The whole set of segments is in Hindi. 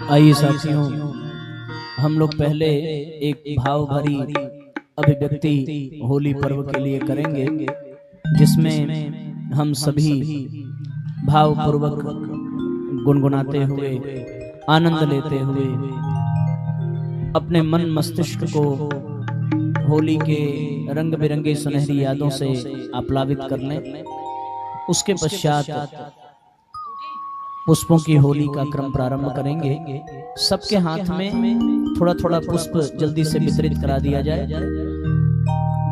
आइए साथियों, हम लोग पहले एक भाव भरी अभिव्यक्ति होली पर्व के लिए करेंगे, जिसमें हम सभी भावपूर्वक गुनगुनाते हुए, आनंद लेते हुए अपने मन मस्तिष्क को होली के रंग बिरंगे सुनहरी यादों से आप्लावित कर लें। उसके पश्चात पुष्पों की होली का क्रम प्रारंभ करेंगे। सबके हाथ में थोड़ा थोड़ा पुष्प जल्दी से वितरित करा दिया जाए।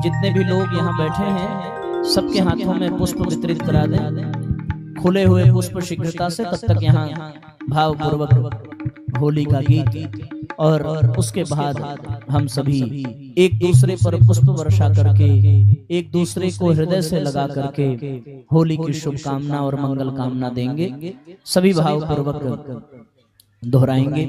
जितने भी लोग यहाँ बैठे हैं सबके हाथों में पुष्प वितरित करा दें। खुले हुए पुष्प शीघ्रता से, तब तक यहाँ भावपूर्वक होली का गीत और उसके बाद हम सभी एक दूसरे पर पुष्प वर्षा करके, एक दूसरे को हृदय से लगा करके होली की शुभकामना और मंगल कामना देंगे। सभी भावपूर्वक दोहराएंगे।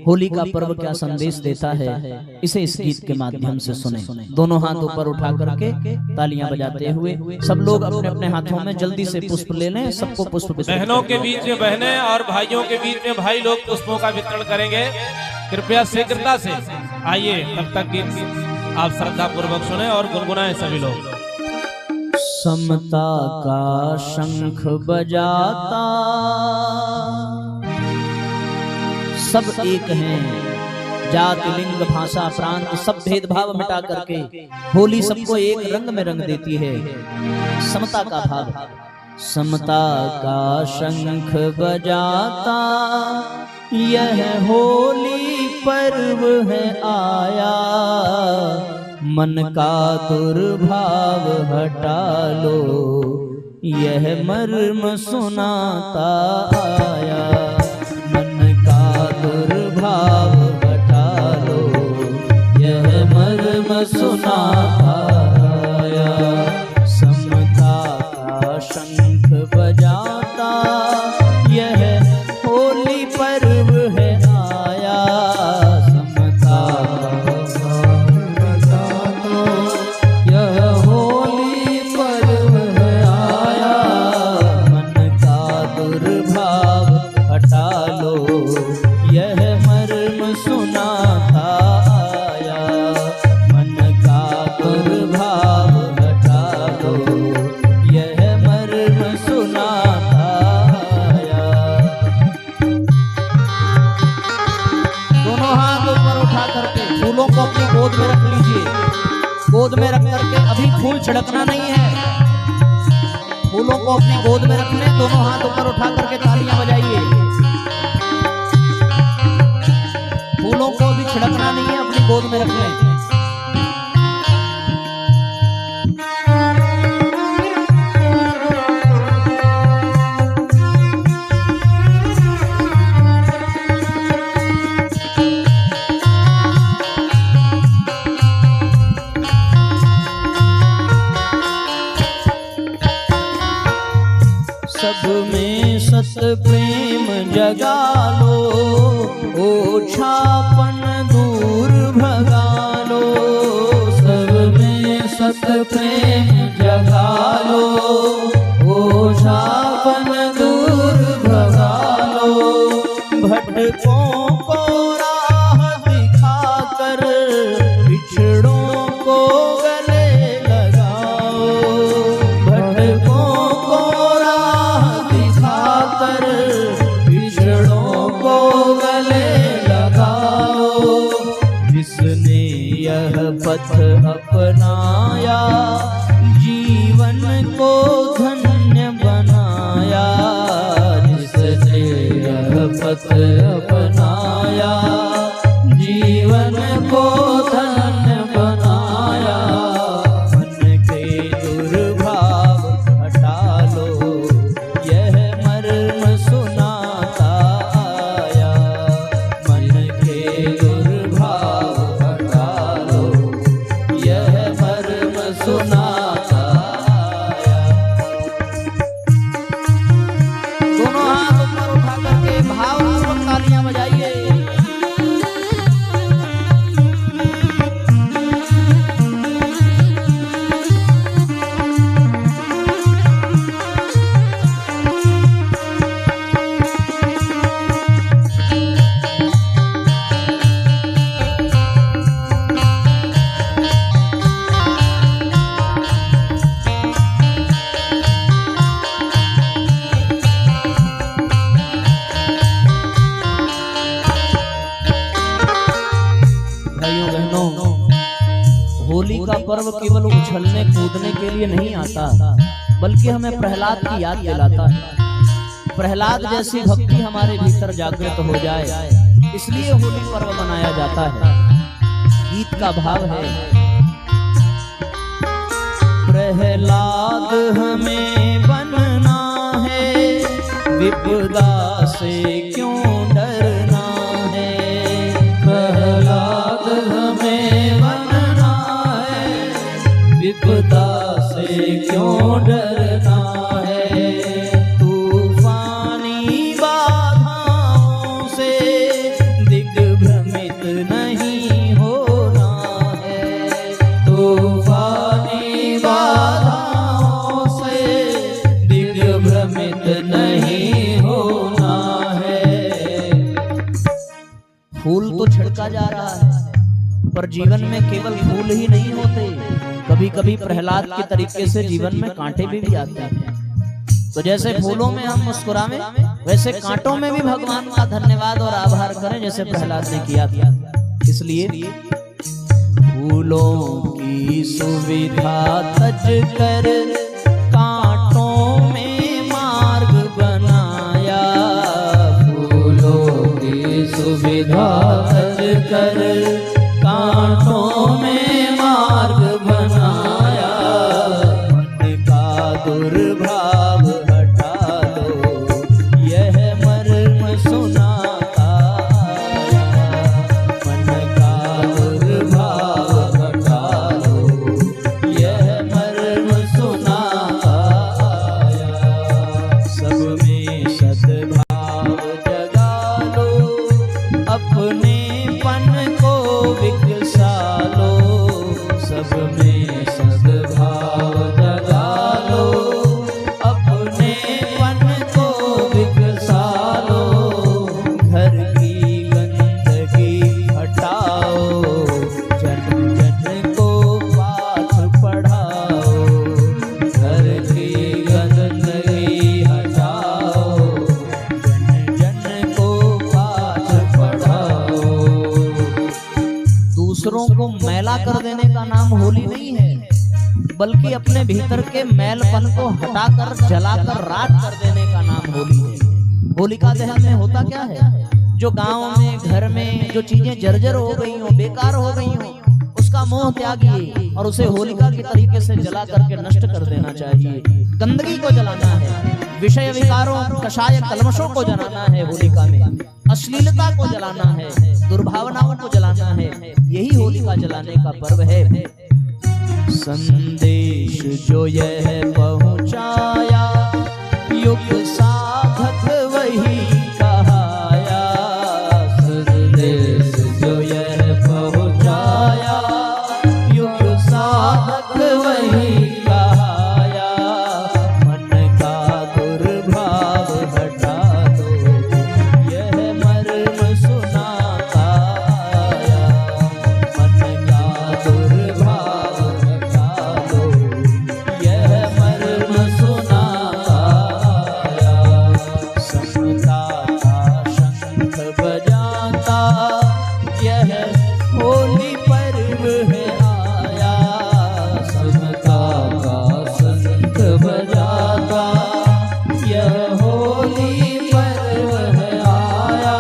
होली का पर्व क्या संदेश देता है, इसे इस गीत के माध्यम से सुने। दोनों हाथ ऊपर उठा करके तालियां बजाते हुए सब लोग अपने अपने हाथों में जल्दी से पुष्प ले लें। सबको पुष्प, बहनों के बीच में बहनें और भाइयों के बीच में भाई लोग पुष्पों का वितरण करेंगे। कृपया शीघ्रता से आइए। तब तक गीत आप श्रद्धा पूर्वक सुने और गुनगुनाएं सभी लोग। समता का शंख बजाता सब एक हैं, जाति लिंग भाषा प्रांत सब भेदभाव मिटा करके होली सबको एक रंग में रंग देती है। समता का भाव, समता का शंख बजाता यह होली पर्व है आया, मन का दुर्भाव हटा लो यह मर्म सुनाता आया। दुर्भाव हटा लो यह मर्म सुनाता आया। समता का शंख बजाता यह होली पर्व है आया, समता का यह होली पर्व है आया, मन का दुर्भाव हटा लो यह मर्म सुनाता आया, मन का दुर्भाव हटा लो यह मर्म सुनाता आया। दोनों हाथ ऊपर उठा करके फूलों को अपनी गोद में रख लीजिए। गोद में रख करके अभी फूल छिड़कना नहीं है, फूलों को अपनी गोद में रख लें। दोनों हाथ ऊपर उठा करके तालियां बजाइए। फूलों को भी छिड़कना नहीं है, अपनी गोद में रख लें। सब में सत प्रेम जगा लो, ओछापन दूर भगा लो। सब में सत प्रेम जगा लो, ओछापन दूर भगा लो। भटकों को राह दिखाकर बिछड़ों को गले लगाओ। भटकों को राह दिखाकर बिछड़ों को गले लगाओ। जिसने यह पथ अपनाया जीवन को धन्य बनाया। जिसने यह पथ अपनाया जीवन को धन्य बनाया। मन के दुर्भाव हटा लो यह मर्म सुनाता आया, मन के दुर्भाव हटा लो यह मर्म सुनाता आया। दोनों हाथ ऊपर उठा करके भावपूर्वक तालियां बजाइए। होली का पर्व केवल उछलने कूदने के लिए नहीं आता, बल्कि हमें प्रहलाद की याद दिलाता है। प्रहलाद जैसी भक्ति हमारे भीतर जागृत हो जाए, इसलिए होली पर्व मनाया जाता है। गीत का भाव है, प्रहलाद हमें बनना है, विपदा से क्यों डरना है। प्रहलाद हमें बनना है, विपदा से क्यों डरना है। तूफानी बाधाओं से दिग्भ्रमित नहीं होना है। तूफानी बाधाओं से दिग्भ्रमित नहीं होना है। फूल तो छिड़का जा रहा है, पर जीवन में केवल फूल ही नहीं होते, कभी कभी प्रहलाद के तरीके से जीवन में कांटे भी आते हैं। तो जैसे फूलों में हम मुस्कुरावे, वैसे कांटों में भी भगवान का धन्यवाद और आभार करें, जैसे प्रहलाद ने किया था। इसलिए फूलों की सुविधा तज कर कांटों में मार्ग बनाया। फूलों की सुविधा तज कर कांटों में मार्ग बनाया। मन का दुर्भाव हटा दो, यह मर्म सुनाता आया। मन का दुर्भाव हटा दो, यह मर्म सुनाता आया। सब में सद्भाव जगा लो, अपने पन को विकसा लो। सब में सद्भाव जगा लो, अपने पन को विकसा लो। घर की गंदगी हटाओ, जन जन को पाठ पढ़ाओ। घर की गंदगी हटाओ, जन जन को पाठ पढ़ाओ। दूसरों को मैला कर देने का नाम होली नहीं है, बल्कि अपने भीतर के मैलपन को हटाकर जलाकर राख कर देने का नाम होली है। होलिका दहन में होता क्या है, जो गांव में घर में जो चीजें जर्जर हो गई हो, बेकार हो गई हो, उसका मोह त्यागिए और उसे होलिका के तरीके से जला करके नष्ट कर देना चाहिए। गंदगी को जलाना है, विषय विकारों कषाय कलमशों को जलाना है होलिका में, अश्लीलता को जलाना है, दुर्भावनाओं को जलाना है। यही होलिका जलाने का पर्व है। संदेश जो यह पहुंचाया, युग साधक वही कहाया। संदेश जो यह पहुंचाया, युग साधक वही कहाया। मन का दुर्भाव हटा दो, यह मर्म सुनाता आया। मन का दुर्भाव हटा दो, यह मर्म सुनाता आया। समता का शंख बजाता, यह होली पर्व है आया। समता का शंख बजाता, यह होली पर्व है आया।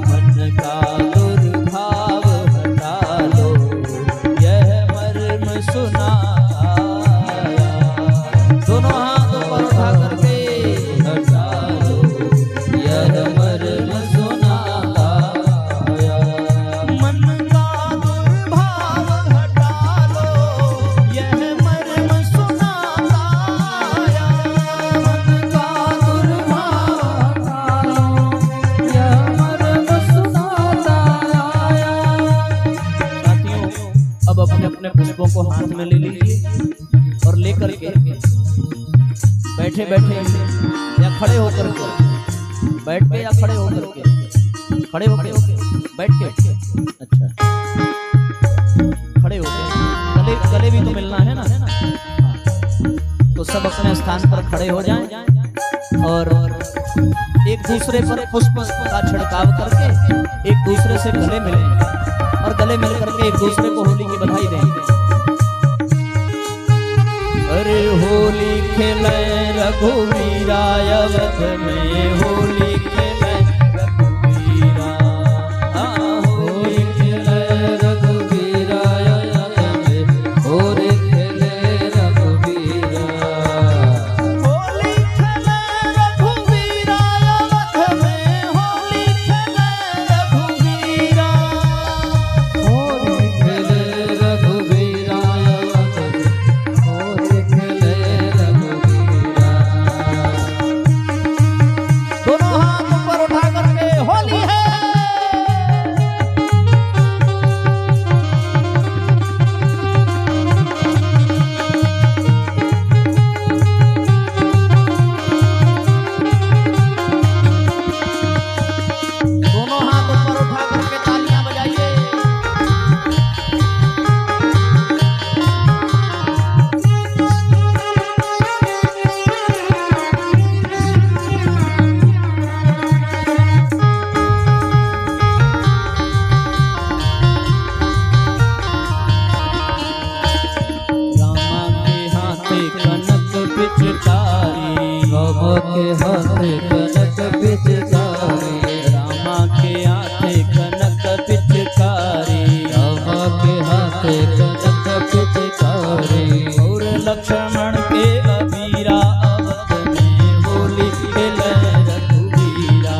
मन का दुर्भाव हटा लो, यह मर्म सुनाता आया। दोनों हाथों पर उठा करके हटा लो, यह मर्म सुनाता आया। मन का दुर्भाव हटा लो, यह मर्म सुनाता आया। मन का दुर्भाव हटा लो, यह मर्म सुनाता आया। साथियों, अब अपने अपने पुष्पों को हाथ में ले लीजिए और लेकर के बैठे बैठे या खड़े होकर के, बैठ के या खड़े होकर के, खड़े होकर बैठ के, अच्छा खड़े होकर, गले गले भी तो मिलना है ना। हाँ। तो सब अपने स्थान पर खड़े हो जाएं और एक दूसरे पर पुष्प का छिड़काव करके एक दूसरे से गले मिलें और गले मिल करके एक दूसरे को होली की बधाई दें। खेले रघुवीरा अवध में होली खेले रघुवीरा होली खेले रघुवीरा अवध में होली खेले रघुवीरा होली खेले रघुवीरा अवध में होली खेले रघुवीरा होली खेले रघुवीरा अवध में होली खेले रघुवीरा। दोनों हाथ ऊपर उठा करके होली है। दोनों हाथ ऊपर उठा करके तालियां बजाइए। रामा के हाथे कनक पिचकारी रामा के हाथे कनक पिचकारी रामा के हाथे कनक पिचकारी रामा के हाथे कनक पिचकारी और लक्ष्मण के अबीरा अवध में होली खेले रघुवीरा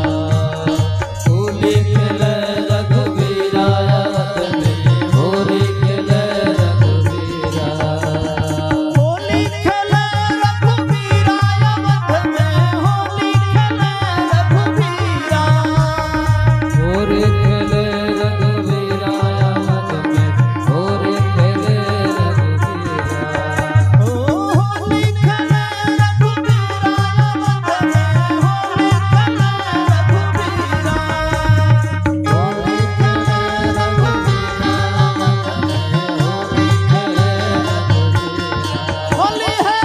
होली खेले रघुवीरा अवध में होली खेले रघुवीरा होली खेले रघुवीरा अवध में होली खेले रघुवीरा होली खेले रघुवीरा अवध में होली खेले रघुवीरा होली खेले रघुवीरा अवध में होली खेले रघुवीरा होली खेले रघुवीरा अवध में होली खेले रघुवीरा होली है।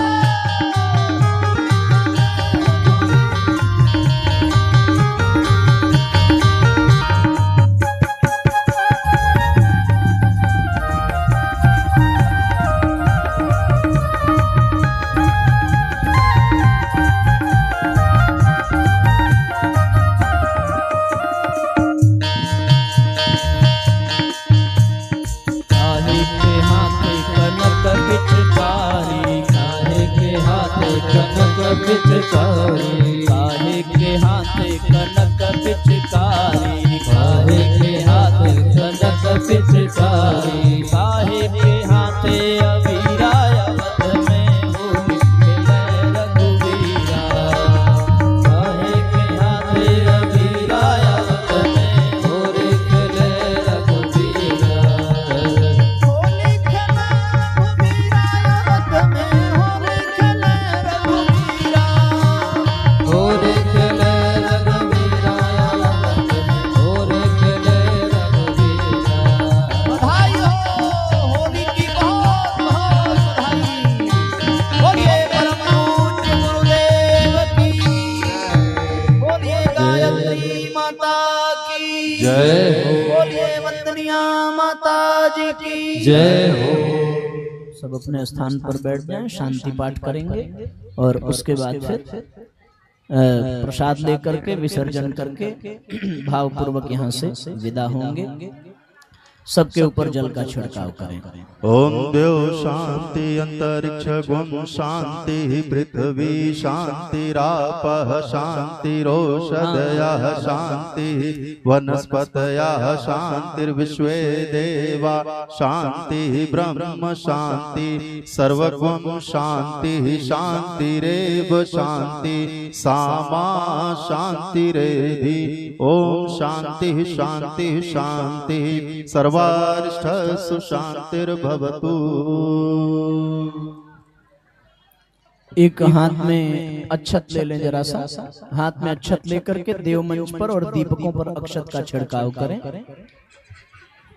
काहे के हाथे कनक पिचकारी काहे के हाथे कनक पिचकारी काहे के हाथे कनक पिचकारी काहे के हाथे कनक पिचकारी काहे के हाथे अबीरा अवध में होली खेले रघुवीरा काहे के हाथे अबीरा अवध में होली खेले रघुवीरा होली खेले रघुवीरा अवध में होली खेले रघुवीरा होली खेले रघुवीरा अवध में होली खेले रघुवीरा। बधाई हो होली की बहुत बहुत बधाई। बोलिए परम पूज्य गुरुदेव की बोलिए गायत्री माता की जय हो। बोलिए वंदनिया माता जी की जय हो। सब अपने स्थान पर बैठ जाएं, शांति पाठ करेंगे और उसके बाद फिर प्रसाद लेकर के विसर्जन करके भावपूर्वक यहाँ से विदा होंगे। सबके ऊपर जल का छिड़काव करें। ओम देव शांति अंतरिक्ष गुम शांति पृथ्वी शांतिरापः शांतिरोषधयः शांति वनस्पतयः शांतिर्विश्वे देवा शांति ब्रह्म शांति सर्वगुण शांति शांतिरेव शांति सामा शांतिरेधि। ओम शांति शांति शांति सर्वारिष्ठ सुशांतिर्भवतु। एक हाथ में अक्षत ले लें, जरा सा हाथ में अक्षत लेकर के देव मंच पर और दीपकों पर अक्षत का छिड़काव करें।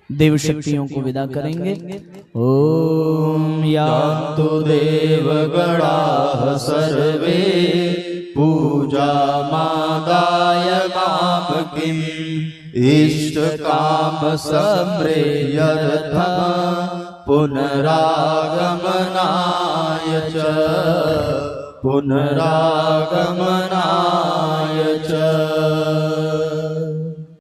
देव शक्तियों को विदा करेंगे। ओम यान्तु देवगणाः सर्वे पूजा मादाय माम किम इष्ट काम सम्रेयर्थम पुनरागमनाय च। पुनरागमनाय च।